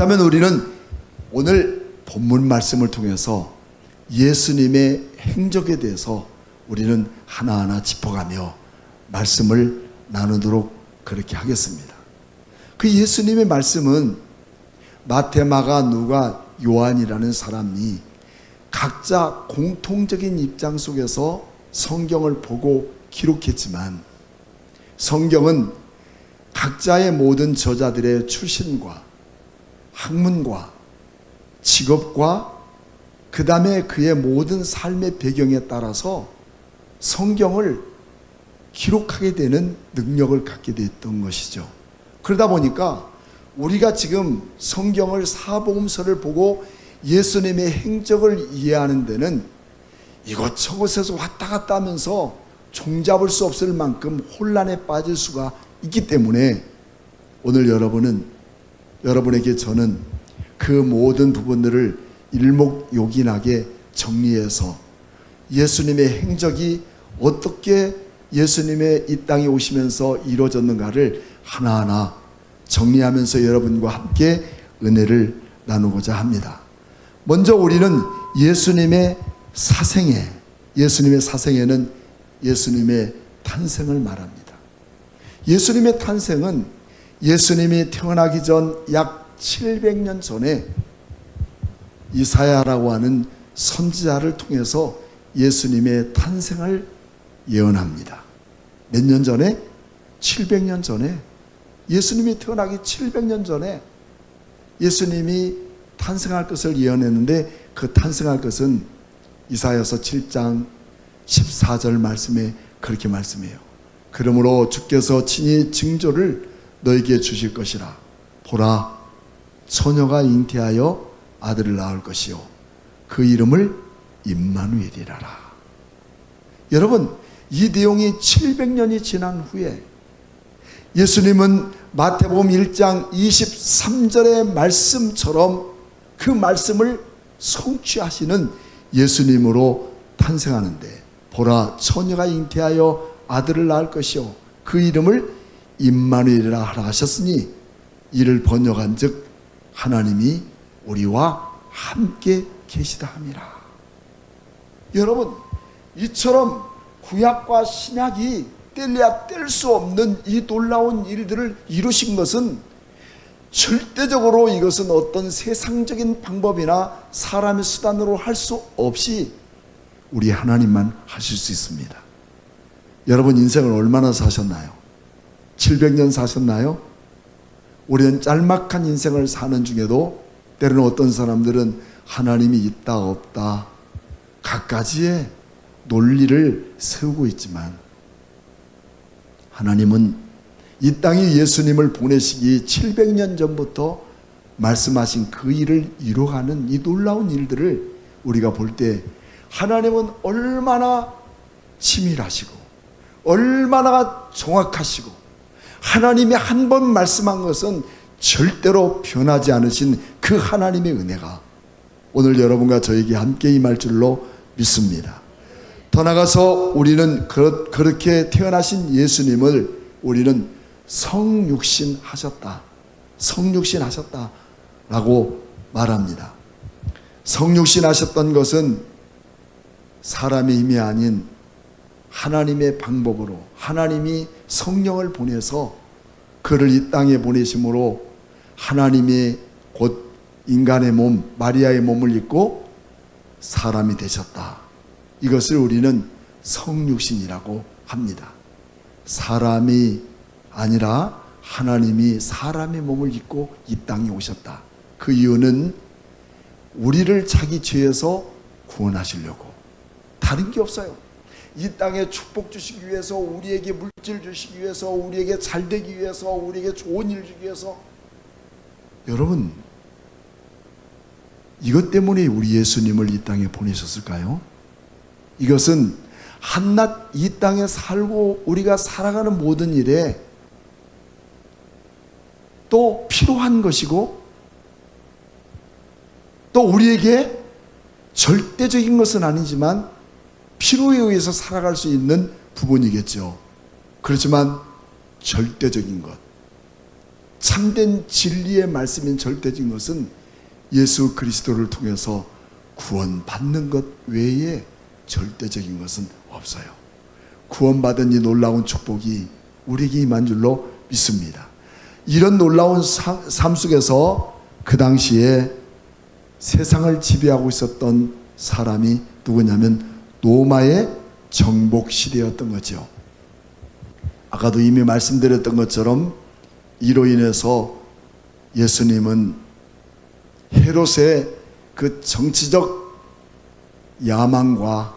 그렇다면 우리는 오늘 본문 말씀을 통해서 예수님의 행적에 대해서 우리는 하나하나 짚어가며 말씀을 나누도록 그렇게 하겠습니다. 그 예수님의 말씀은 마태, 마가, 누가, 요한이라는 사람이 각자 공통적인 입장 속에서 성경을 보고 기록했지만, 성경은 각자의 모든 저자들의 출신과 학문과 직업과 그 다음에 그의 모든 삶의 배경에 따라서 성경을 기록하게 되는 능력을 갖게 됐던 것이죠. 그러다 보니까 우리가 지금 성경을 사복음서를 보고 예수님의 행적을 이해하는 데는 이곳저곳에서 왔다 갔다 하면서 종잡을 수 없을 만큼 혼란에 빠질 수가 있기 때문에 오늘 여러분에게 저는 그 모든 부분들을 일목요긴하게 정리해서 예수님의 행적이 어떻게 예수님의 이 땅에 오시면서 이루어졌는가를 하나하나 정리하면서 여러분과 함께 은혜를 나누고자 합니다. 먼저 우리는 예수님의 사생애는 예수님의 탄생을 말합니다. 예수님의 탄생은 예수님이 태어나기 전 약 700년 전에 이사야라고 하는 선지자를 통해서 예수님의 탄생을 예언합니다. 몇 년 전에? 700년 전에, 예수님이 태어나기 700년 전에 예수님이 탄생할 것을 예언했는데, 그 탄생할 것은 이사야서 7장 14절 말씀에 그렇게 말씀해요. 그러므로 주께서 친히 징조를 너에게 주실 것이라. 보라, 처녀가 잉태하여 아들을 낳을 것이요 그 이름을 임마누엘이라라. 여러분, 이 내용이 700년이 지난 후에 예수님은 마태복음 1장 23절의 말씀처럼 그 말씀을 성취하시는 예수님으로 탄생하는데, 보라, 처녀가 잉태하여 아들을 낳을 것이요 그 이름을 임마누엘이라 하라 하셨으니, 이를 번역한 즉 하나님이 우리와 함께 계시다 함이라. 여러분, 이처럼 구약과 신약이 뗄래야 뗄 수 없는 이 놀라운 일들을 이루신 것은 절대적으로 이것은 어떤 세상적인 방법이나 사람의 수단으로 할 수 없이 우리 하나님만 하실 수 있습니다. 여러분, 인생을 얼마나 사셨나요? 700년 사셨나요? 우리는 짤막한 인생을 사는 중에도 때로는 어떤 사람들은 하나님이 있다 없다 갖가지의 논리를 세우고 있지만, 하나님은 이 땅에 예수님을 보내시기 700년 전부터 말씀하신 그 일을 이루어가는 이 놀라운 일들을 우리가 볼 때 하나님은 얼마나 치밀하시고 얼마나 정확하시고, 하나님이 한 번 말씀한 것은 절대로 변하지 않으신 그 하나님의 은혜가 오늘 여러분과 저에게 함께 임할 줄로 믿습니다. 더 나아가서 우리는 그렇게 태어나신 예수님을 우리는 성육신 하셨다 라고 말합니다. 성육신 하셨던 것은 사람의 힘이 아닌 하나님의 방법으로, 하나님이 성령을 보내서 그를 이 땅에 보내심으로 하나님의 곧 인간의 몸, 마리아의 몸을 입고 사람이 되셨다. 이것을 우리는 성육신이라고 합니다. 사람이 아니라 하나님이 사람의 몸을 입고 이 땅에 오셨다. 그 이유는 우리를 자기 죄에서 구원하시려고, 다른 게 없어요. 이 땅에 축복 주시기 위해서, 우리에게 물질 주시기 위해서, 우리에게 잘 되기 위해서, 우리에게 좋은 일 주기 위해서. 여러분, 이것 때문에 우리 예수님을 이 땅에 보내셨을까요? 이것은 한낱 이 땅에 살고 우리가 살아가는 모든 일에 또 필요한 것이고, 또 우리에게 절대적인 것은 아니지만 필요에 의해서 살아갈 수 있는 부분이겠죠. 그렇지만 절대적인 것, 참된 진리의 말씀인 절대적인 것은 예수 그리스도를 통해서 구원받는 것 외에 절대적인 것은 없어요. 구원받은 이 놀라운 축복이 우리에게 임한 줄로 믿습니다. 이런 놀라운 삶 속에서 그 당시에 세상을 지배하고 있었던 사람이 누구냐면 로마의 정복 시대였던 거죠. 아까도 이미 말씀드렸던 것처럼 이로 인해서 예수님은 헤롯의 그 정치적 야망과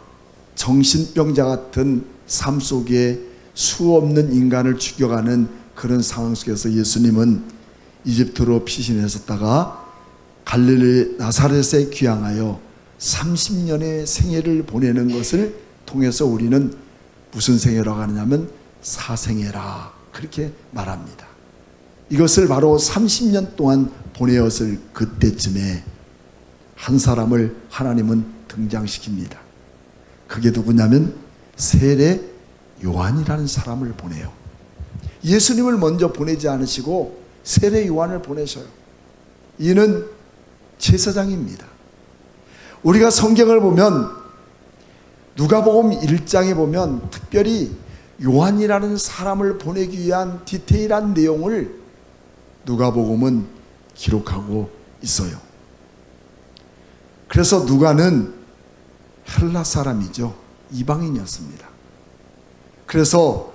정신병자 같은 삶 속에 수없는 인간을 죽여가는 그런 상황 속에서 예수님은 이집트로 피신했었다가 갈릴리 나사렛에 귀향하여 30년의 생애를 보내는 것을 통해서 우리는 무슨 생애라고 하느냐면 사생애라 그렇게 말합니다. 이것을 바로 30년 동안 보내었을 그때쯤에 한 사람을 하나님은 등장시킵니다. 그게 누구냐면 세례 요한이라는 사람을 보내요. 예수님을 먼저 보내지 않으시고 세례 요한을 보내셔요. 이는 제사장입니다. 우리가 성경을 보면 누가복음 1장에 보면 특별히 요한이라는 사람을 보내기 위한 디테일한 내용을 누가복음은 기록하고 있어요. 그래서 누가는 헬라 사람이죠. 이방인이었습니다. 그래서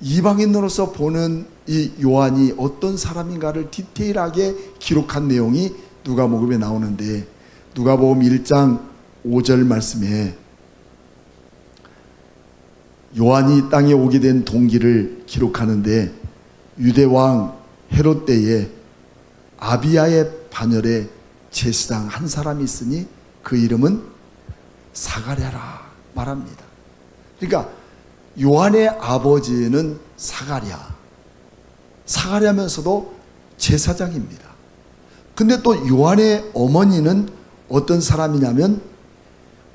이방인으로서 보는 이 요한이 어떤 사람인가를 디테일하게 기록한 내용이 누가복음에 나오는데 누가복음 1장 5절 말씀에 요한이 땅에 오게 된 동기를 기록하는데 유대왕 헤롯 때에 아비야의 반열에 제사장 한 사람이 있으니 그 이름은 사가랴라 말합니다. 그러니까 요한의 아버지는 사가랴면서도 제사장입니다. 근데 또 요한의 어머니는 어떤 사람이냐면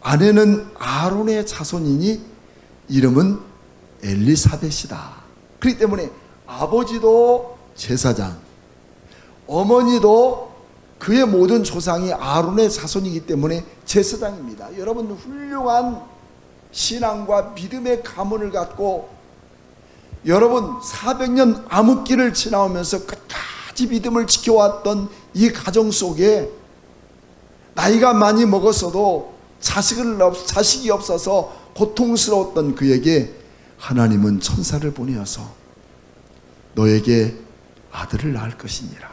아내는 아론의 자손이니 이름은 엘리사벳이다. 그렇기 때문에 아버지도 제사장, 어머니도 그의 모든 조상이 아론의 자손이기 때문에 제사장입니다. 여러분 훌륭한 신앙과 믿음의 가문을 갖고 여러분 400년 암흑기를 지나오면서 끝까지 믿음을 지켜왔던 이 가정 속에 나이가 많이 먹었어도 자식이 없어서 고통스러웠던 그에게 하나님은 천사를 보내어서 너에게 아들을 낳을 것이니라.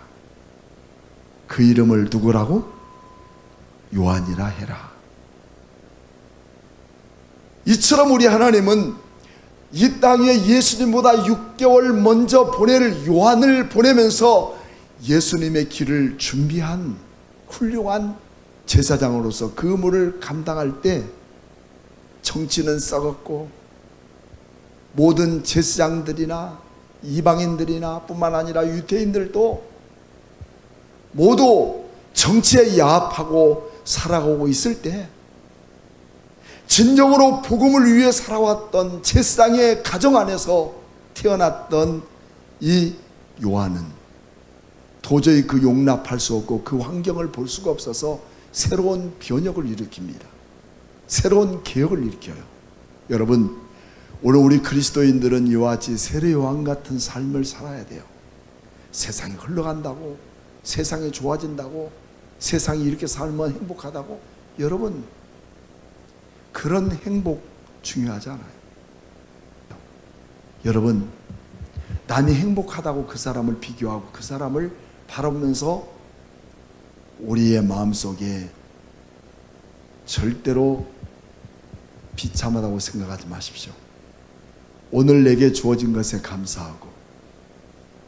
그 이름을 누구라고? 요한이라 해라. 이처럼 우리 하나님은 이 땅에 예수님보다 6개월 먼저 보낼 요한을 보내면서 예수님의 길을 준비한 훌륭한 제사장으로서 그 의무를 감당할 때 정치는 썩었고 모든 제사장들이나 이방인들이나 뿐만 아니라 유대인들도 모두 정치에 야합하고 살아가고 있을 때 진정으로 복음을 위해 살아왔던 제사장의 가정 안에서 태어났던 이 요한은 도저히 그 용납할 수 없고 그 환경을 볼 수가 없어서 새로운 변혁을 일으킵니다. 새로운 개혁을 일으켜요. 여러분 오늘 우리 그리스도인들은 이와 같이 세례 요한 같은 삶을 살아야 돼요. 세상이 흘러간다고, 세상이 좋아진다고, 세상이 이렇게 살면 행복하다고, 여러분 그런 행복 중요하지 않아요. 여러분 남이 행복하다고 그 사람을 비교하고 그 사람을 바라보면서 우리의 마음속에 절대로 비참하다고 생각하지 마십시오. 오늘 내게 주어진 것에 감사하고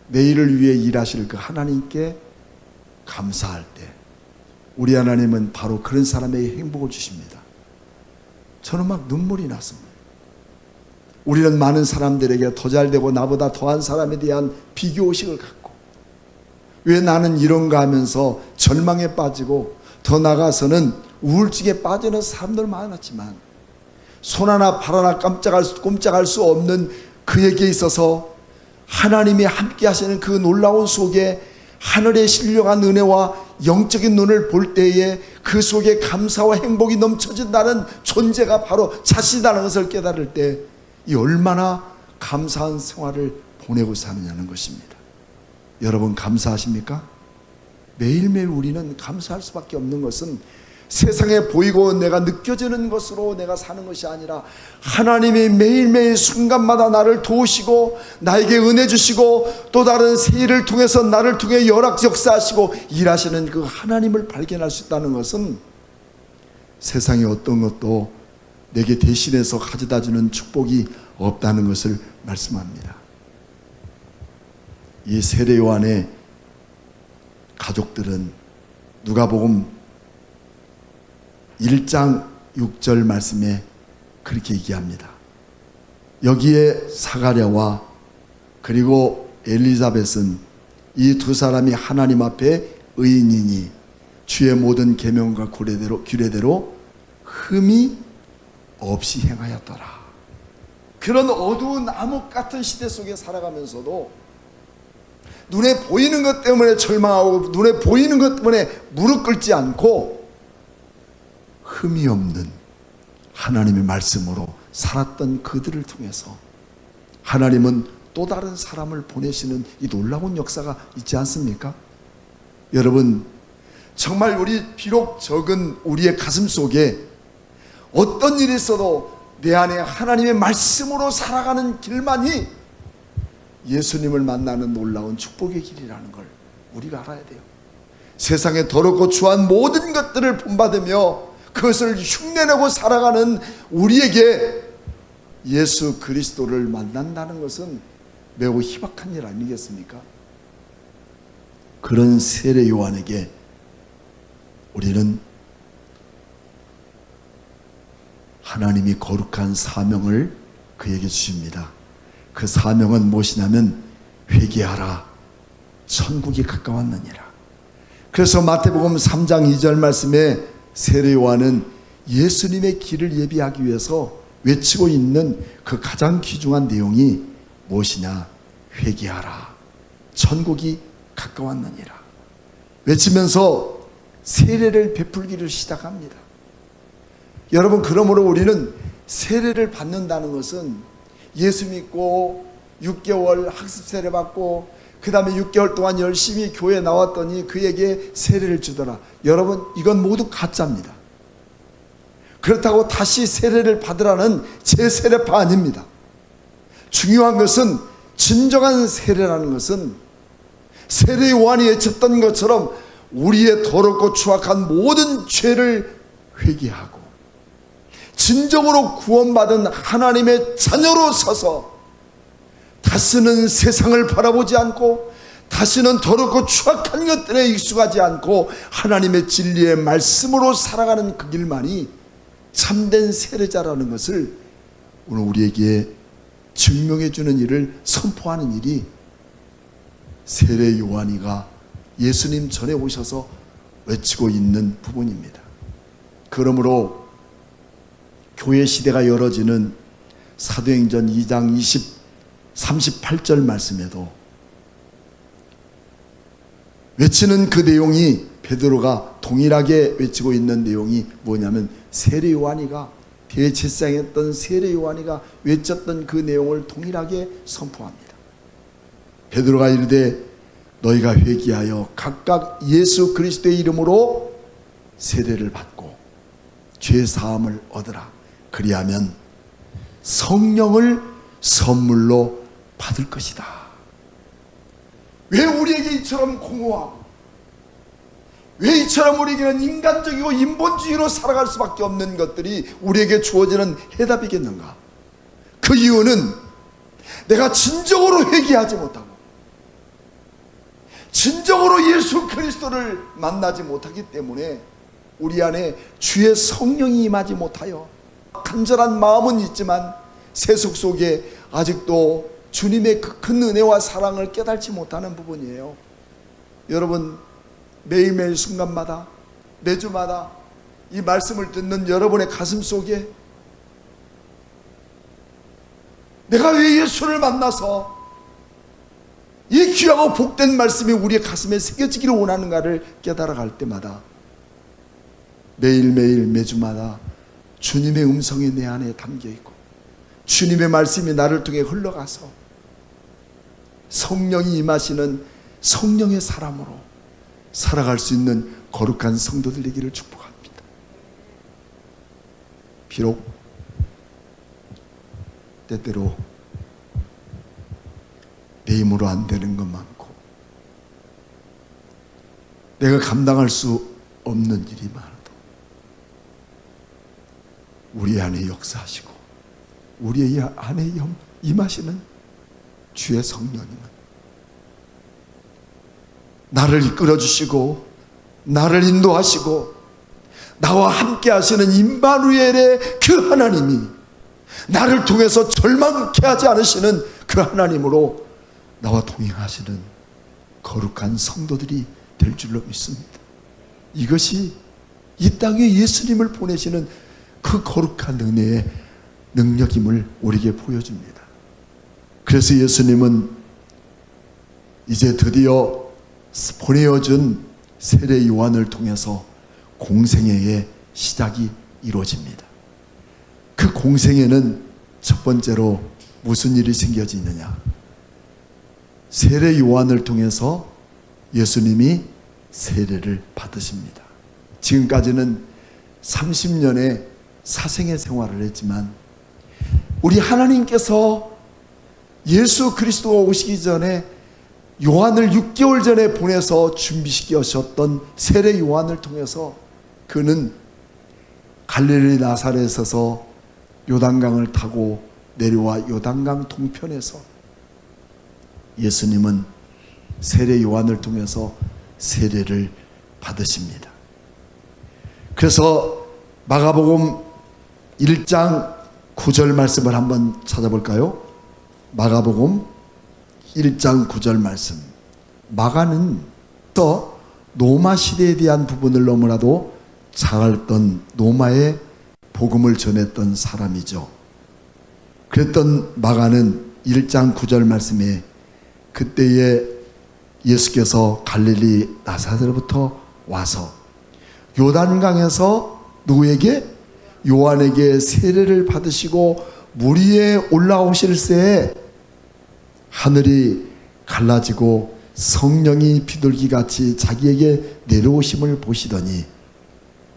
내일을 위해 일하실 그 하나님께 감사할 때 우리 하나님은 바로 그런 사람에게 행복을 주십니다. 저는 막 눈물이 났습니다. 우리는 많은 사람들에게 더 잘되고 나보다 더한 사람에 대한 비교의식을 갖고 왜 나는 이런가 하면서 절망에 빠지고 더 나아가서는 우울증에 빠지는 사람들 많았지만 손 하나 발 하나 꼼짝할 수 없는 그에게 있어서 하나님이 함께 하시는 그 놀라운 속에 하늘의 신령한 은혜와 영적인 눈을 볼 때에 그 속에 감사와 행복이 넘쳐진다는 존재가 바로 자신이라는 것을 깨달을 때 이 얼마나 감사한 생활을 보내고 사느냐는 것입니다. 여러분 감사하십니까? 매일매일 우리는 감사할 수밖에 없는 것은 세상에 보이고 내가 느껴지는 것으로 내가 사는 것이 아니라 하나님이 매일매일 순간마다 나를 도우시고 나에게 은혜 주시고 또 다른 새 일을 통해서 나를 통해 역사하시고 일하시는 그 하나님을 발견할 수 있다는 것은 세상에 어떤 것도 내게 대신해서 가져다 주는 축복이 없다는 것을 말씀합니다. 이 세례 요한의 가족들은 누가복음 1장 6절 말씀에 그렇게 얘기합니다. 여기에 사가랴와 그리고 엘리사벳은 이 두 사람이 하나님 앞에 의인이니 주의 모든 계명과 규례대로 흠이 없이 행하였더라. 그런 어두운 암흑 같은 시대 속에 살아가면서도 눈에 보이는 것 때문에 절망하고 눈에 보이는 것 때문에 무릎 꿇지 않고 흠이 없는 하나님의 말씀으로 살았던 그들을 통해서 하나님은 또 다른 사람을 보내시는 이 놀라운 역사가 있지 않습니까? 여러분 정말 우리 비록 적은 우리의 가슴 속에 어떤 일이 있어도 내 안에 하나님의 말씀으로 살아가는 길만이 예수님을 만나는 놀라운 축복의 길이라는 걸 우리가 알아야 돼요. 세상에 더럽고 추한 모든 것들을 본받으며 그것을 흉내내고 살아가는 우리에게 예수 그리스도를 만난다는 것은 매우 희박한 일 아니겠습니까? 그런 세례 요한에게 우리는 하나님이 거룩한 사명을 그에게 주십니다. 그 사명은 무엇이냐면 회개하라 천국이 가까웠느니라. 그래서 마태복음 3장 2절 말씀에 세례 요한은 예수님의 길을 예비하기 위해서 외치고 있는 그 가장 귀중한 내용이 무엇이냐? 회개하라 천국이 가까웠느니라 외치면서 세례를 베풀기를 시작합니다. 여러분 그러므로 우리는 세례를 받는다는 것은 예수 믿고 6개월 학습 세례 받고 그 다음에 6개월 동안 열심히 교회 나왔더니 그에게 세례를 주더라. 여러분 이건 모두 가짜입니다. 그렇다고 다시 세례를 받으라는 제 세례파 아닙니다. 중요한 것은 진정한 세례라는 것은 세례 요한이 외쳤던 것처럼 우리의 더럽고 추악한 모든 죄를 회개하고 진정으로 구원받은 하나님의 자녀로 서서 다시는 세상을 바라보지 않고 다시는 더럽고 추악한 것들에 익숙하지 않고 하나님의 진리의 말씀으로 살아가는 그 길만이 참된 세례자라는 것을 오늘 우리에게 증명해 주는 일을 선포하는 일이 세례 요한이가 예수님 전에 오셔서 외치고 있는 부분입니다. 그러므로 교회 시대가 열어지는 사도행전 2장 38절 말씀에도 외치는 그 내용이 베드로가 동일하게 외치고 있는 내용이 뭐냐면 세례 요한이가 대제사장이었던 세례 요한이가 외쳤던 그 내용을 동일하게 선포합니다. 베드로가 이르되 너희가 회개하여 각각 예수 그리스도의 이름으로 세례를 받고 죄 사함을 얻으라. 그리하면 성령을 선물로 받을 것이다. 왜 우리에게 이처럼 공허하고 왜 이처럼 우리에게는 인간적이고 인본주의로 살아갈 수밖에 없는 것들이 우리에게 주어지는 해답이겠는가? 그 이유는 내가 진정으로 회개하지 못하고 진정으로 예수 그리스도를 만나지 못하기 때문에 우리 안에 주의 성령이 임하지 못하여 간절한 마음은 있지만 세속 속에 아직도 주님의 그 큰 은혜와 사랑을 깨닫지 못하는 부분이에요. 여러분 매일매일 순간마다 매주마다 이 말씀을 듣는 여러분의 가슴 속에 내가 왜 예수를 만나서 이 귀하고 복된 말씀이 우리의 가슴에 새겨지기를 원하는가를 깨달아갈 때마다 매일매일 매주마다 주님의 음성이 내 안에 담겨있고 주님의 말씀이 나를 통해 흘러가서 성령이 임하시는 성령의 사람으로 살아갈 수 있는 거룩한 성도들 되기를 축복합니다. 비록 때때로 내 힘으로 안 되는 것 많고 내가 감당할 수 없는 일이 많아도 우리 안에 역사하시고 우리 안에 임하시는 주의 성령님은 나를 이끌어 주시고 나를 인도하시고 나와 함께 하시는 임마누엘의 그 하나님이 나를 통해서 절망케 하지 않으시는 그 하나님으로 나와 동행하시는 거룩한 성도들이 될 줄로 믿습니다. 이것이 이 땅에 예수님을 보내시는 그 거룩한 은혜의 능력임을 우리에게 보여줍니다. 그래서 예수님은 이제 드디어 보내어준 세례 요한을 통해서 공생애의 시작이 이루어집니다. 그 공생애는 첫 번째로 무슨 일이 생겨지느냐? 세례 요한을 통해서 예수님이 세례를 받으십니다. 지금까지는 30년의 사생애 생활을 했지만 우리 하나님께서 예수 그리스도가 오시기 전에 요한을 6개월 전에 보내서 준비시키셨던 세례 요한을 통해서 그는 갈릴리 나사렛에서 요단강을 타고 내려와 요단강 동편에서 예수님은 세례 요한을 통해서 세례를 받으십니다. 그래서 마가복음 1장 9절 말씀을 한번 찾아볼까요? 마가복음 1장 9절 말씀. 마가는 노마 시대에 대한 부분을 너무나도 잘 알던 노마의 복음을 전했던 사람이죠. 그랬던 마가는 1장 9절 말씀에 그때에 예수께서 갈릴리 나사렛으로부터 와서 요단강에서 누구에게? 요한에게 세례를 받으시고 물 위에 올라오실 새에 하늘이 갈라지고 성령이 비둘기같이 자기에게 내려오심을 보시더니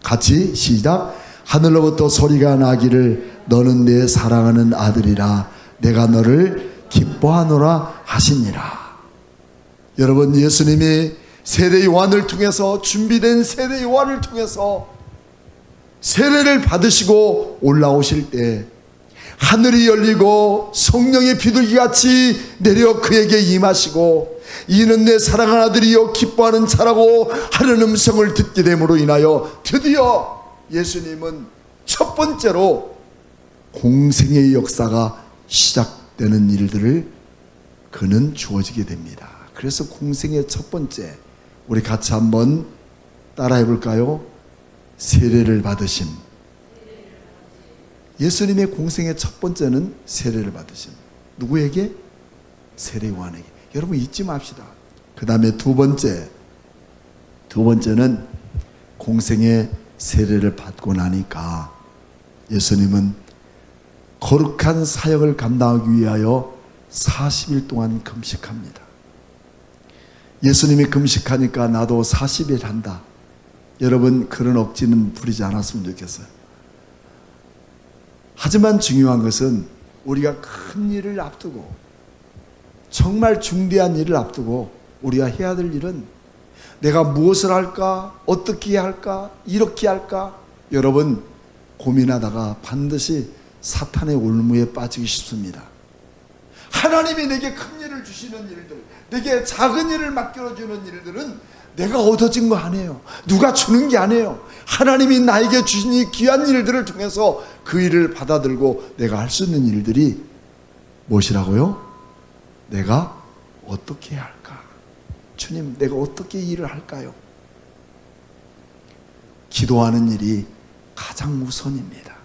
같이 시작. 하늘로부터 소리가 나기를 너는 내 사랑하는 아들이라 내가 너를 기뻐하노라 하시니라. 여러분, 예수님이 세례 요한을 통해서 준비된 세례 요한을 통해서 세례를 받으시고 올라오실 때 하늘이 열리고 성령의 비둘기같이 내려 그에게 임하시고 이는 내 사랑하는 아들이요 기뻐하는 자라고 하는 음성을 듣게 됨으로 인하여 드디어 예수님은 첫 번째로 공생의 역사가 시작되는 일들을 그는 주어지게 됩니다. 그래서 공생의 첫 번째, 우리 같이 한번 따라해 볼까요? 세례를 받으심. 예수님의 공생의 첫 번째는 세례를 받으심. 누구에게? 세례 요한에게. 여러분 잊지 맙시다. 그 다음에 두 번째는 공생의 세례를 받고 나니까 예수님은 거룩한 사역을 감당하기 위하여 40일 동안 금식합니다. 예수님이 금식하니까 나도 40일 한다. 여러분 그런 억지는 부리지 않았으면 좋겠어요. 하지만 중요한 것은 우리가 큰 일을 앞두고 정말 중대한 일을 앞두고 우리가 해야 될 일은 내가 무엇을 할까? 어떻게 할까? 이렇게 할까? 여러분 고민하다가 반드시 사탄의 올무에 빠지기 쉽습니다. 하나님이 내게 큰 일을 주시는 일들, 내게 작은 일을 맡겨주는 일들은 내가 얻어진 거 아니에요. 누가 주는 게 아니에요. 하나님이 나에게 주신 이 귀한 일들을 통해서 그 일을 받아들고 내가 할 수 있는 일들이 무엇이라고요? 내가 어떻게 해야 할까? 주님, 내가 어떻게 일을 할까요? 기도하는 일이 가장 우선입니다.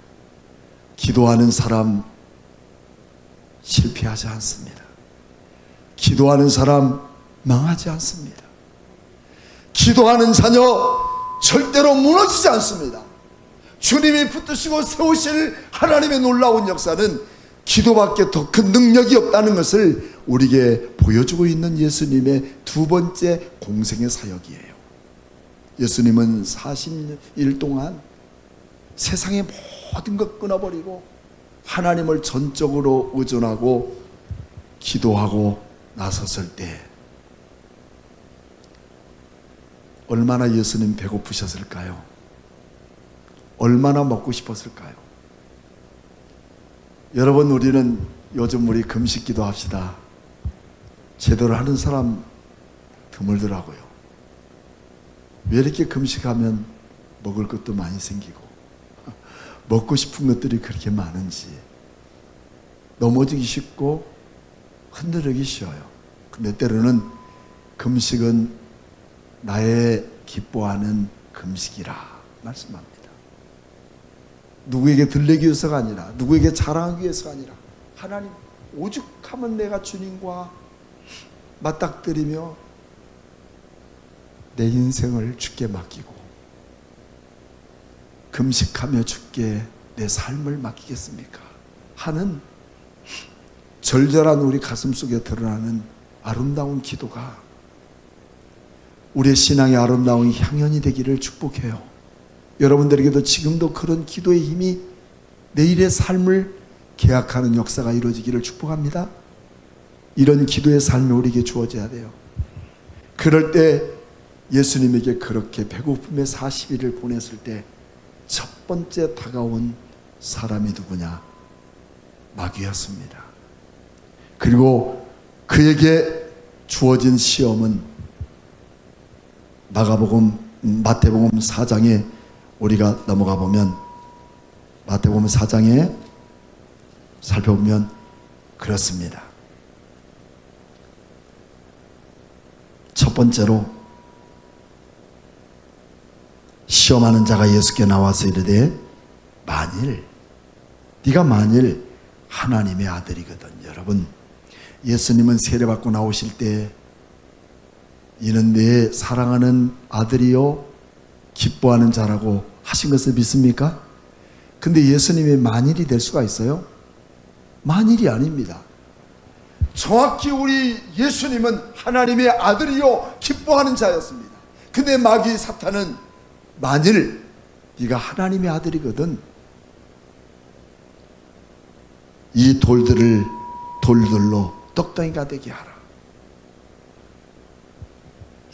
기도하는 사람 실패하지 않습니다. 기도하는 사람 망하지 않습니다. 기도하는 자녀 절대로 무너지지 않습니다. 주님이 붙드시고 세우실 하나님의 놀라운 역사는 기도밖에 더 큰 능력이 없다는 것을 우리에게 보여주고 있는 예수님의 두 번째 공생의 사역이에요. 예수님은 40일 동안 세상의 모든 것 끊어버리고 하나님을 전적으로 의존하고 기도하고 나섰을 때 얼마나 예수님 배고프셨을까요? 얼마나 먹고 싶었을까요? 여러분, 우리는 요즘 우리 금식 기도합시다. 제대로 하는 사람 드물더라고요. 왜 이렇게 금식하면 먹을 것도 많이 생기고 먹고 싶은 것들이 그렇게 많은지. 넘어지기 쉽고 흔들리기 쉬워요. 근데 때로는 금식은 나의 기뻐하는 금식이라 말씀합니다. 누구에게 들리기 위해서가 아니라, 누구에게 자랑하기 위해서가 아니라, 하나님 오죽하면 내가 주님과 맞닥뜨리며 내 인생을 주께 맡기고 금식하며 주께 내 삶을 맡기겠습니까 하는 절절한 우리 가슴 속에 드러나는 아름다운 기도가 우리의 신앙의 아름다운 향연이 되기를 축복해요. 여러분들에게도 지금도 그런 기도의 힘이 내일의 삶을 계약하는 역사가 이루어지기를 축복합니다. 이런 기도의 삶이 우리에게 주어져야 돼요. 그럴 때 예수님에게 그렇게 배고픔의 40일을 보냈을 때 첫 번째 다가온 사람이 누구냐? 마귀였습니다. 그리고 그에게 주어진 시험은 마태복음 4장에 우리가 넘어가 보면, 마태복음 4장에 살펴보면 그렇습니다. 첫 번째로 시험하는 자가 예수께 나와서 이르되 네가 만일 하나님의 아들이거든. 여러분, 예수님은 세례받고 나오실 때 이는 내 사랑하는 아들이요 기뻐하는 자라고 하신 것을 믿습니까? 근데 예수님이 만일이 될 수가 있어요? 만일이 아닙니다. 정확히 우리 예수님은 하나님의 아들이요 기뻐하는 자였습니다. 근데 마귀 사탄은 만일 네가 하나님의 아들이거든 이 돌들로 떡덩이가 되게 하라.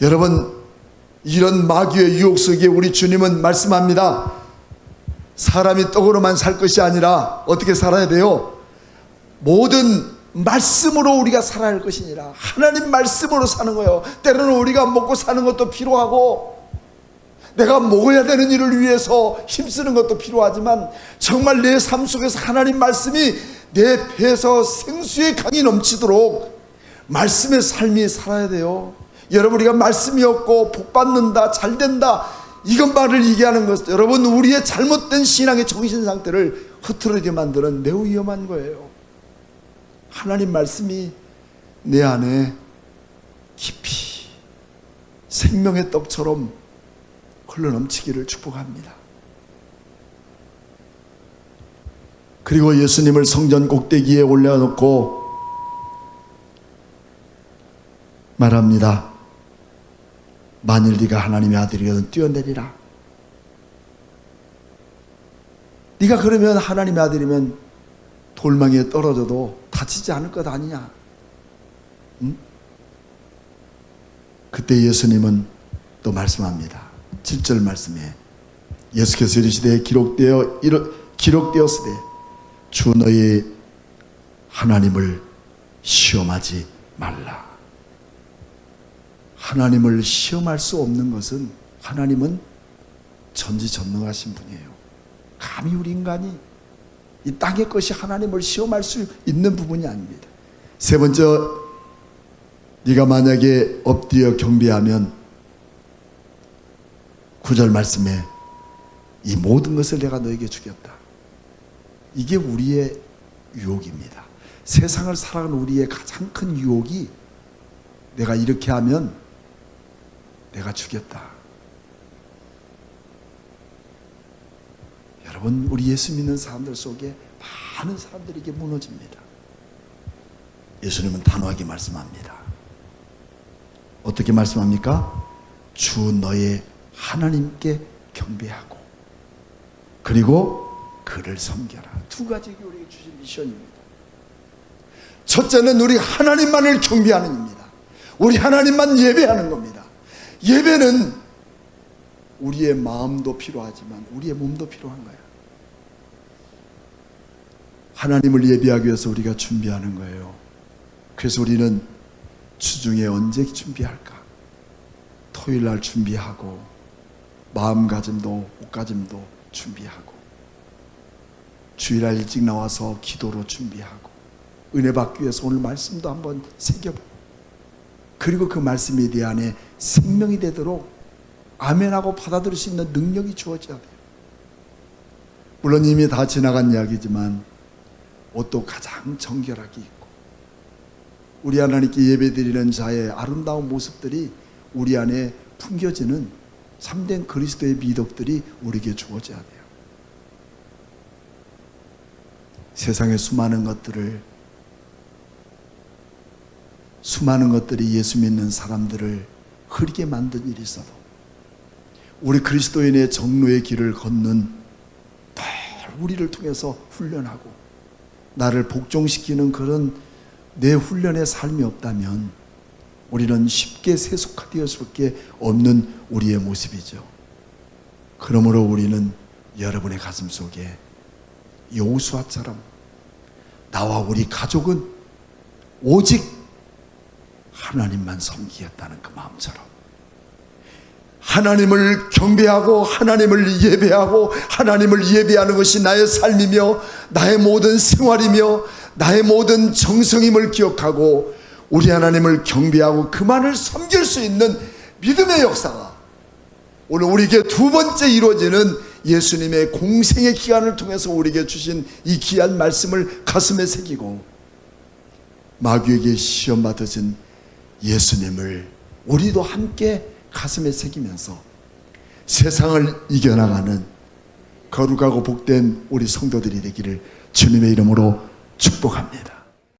여러분, 이런 마귀의 유혹 속에 우리 주님은 말씀합니다. 사람이 떡으로만 살 것이 아니라 어떻게 살아야 돼요? 모든 말씀으로 우리가 살아야 할 것이니라. 하나님 말씀으로 사는 거예요. 때로는 우리가 먹고 사는 것도 필요하고 내가 먹어야 되는 일을 위해서 힘쓰는 것도 필요하지만 정말 내 삶 속에서 하나님 말씀이 내 배에서 생수의 강이 넘치도록 말씀의 삶이 살아야 돼요. 여러분, 우리가 말씀이 없고 복받는다, 잘된다, 이것만을 얘기하는 것, 여러분, 우리의 잘못된 신앙의 정신 상태를 흐트러지게 만드는 매우 위험한 거예요. 하나님 말씀이 내 안에 깊이 생명의 떡처럼 흘러넘치기를 축복합니다. 그리고 예수님을 성전 꼭대기에 올려놓고 말합니다. 만일 네가 하나님의 아들이거든 뛰어내리라. 네가 그러면 하나님의 아들이면 돌망이에 떨어져도 다치지 않을 것 아니냐? 응? 그때 예수님은 또 말씀합니다. 7절 말씀에 예수께서 이르시되 기록되었으되 주 너희 하나님을 시험하지 말라. 하나님을 시험할 수 없는 것은, 하나님은 전지전능하신 분이에요. 감히 우리 인간이 이 땅의 것이 하나님을 시험할 수 있는 부분이 아닙니다. 세 번째, 네가 만약에 엎드려 경배하면 9절 말씀에 이 모든 것을 내가 너에게 주겠다. 이게 우리의 유혹입니다. 세상을 살아가는 우리의 가장 큰 유혹이 내가 이렇게 하면 내가 주겠다. 여러분, 우리 예수 믿는 사람들 속에 많은 사람들에게 무너집니다. 예수님은 단호하게 말씀합니다. 어떻게 말씀합니까? 주 너의 하나님께 경배하고 그리고 그를 섬겨라. 두 가지 우리에게 주신 미션입니다. 첫째는 우리 하나님만을 경배하는 겁니다. 우리 하나님만 예배하는 겁니다. 예배는 우리의 마음도 필요하지만 우리의 몸도 필요한 거예요. 하나님을 예배하기 위해서 우리가 준비하는 거예요. 그래서 우리는 주중에 언제 준비할까? 토요일 날 준비하고 마음가짐도 옷가짐도 준비하고 주일날 일찍 나와서 기도로 준비하고 은혜 받기 위해서 오늘 말씀도 한번 새겨보고 그리고 그 말씀에 대해 안에 생명이 되도록 아멘하고 받아들일 수 있는 능력이 주어져야 돼요. 물론 이미 다 지나간 이야기지만 옷도 가장 정결하게 입고 우리 하나님께 예배드리는 자의 아름다운 모습들이 우리 안에 풍겨지는 참된 그리스도의 미덕들이 우리에게 주어져야 돼요. 세상의 수많은 것들이 예수 믿는 사람들을 흐리게 만든 일이 있어도 우리 그리스도인의 정로의 길을 걷는 늘 우리를 통해서 훈련하고 나를 복종시키는 그런 내 훈련의 삶이 없다면 우리는 쉽게 세속화되어 수밖에 없는 우리의 모습이죠. 그러므로 우리는 여러분의 가슴 속에 여호수아처럼 나와 우리 가족은 오직 하나님만 섬기겠다는 그 마음처럼 하나님을 경배하고 하나님을 예배하고 하나님을 예배하는 것이 나의 삶이며 나의 모든 생활이며 나의 모든 정성임을 기억하고 우리 하나님을 경배하고 그만을 섬길 수 있는 믿음의 역사가 오늘 우리에게 두 번째 이루어지는 예수님의 공생의 기간을 통해서 우리에게 주신 이 귀한 말씀을 가슴에 새기고 마귀에게 시험 받으신 예수님을 우리도 함께 가슴에 새기면서 세상을 이겨나가는 거룩하고 복된 우리 성도들이 되기를 주님의 이름으로 축복합니다.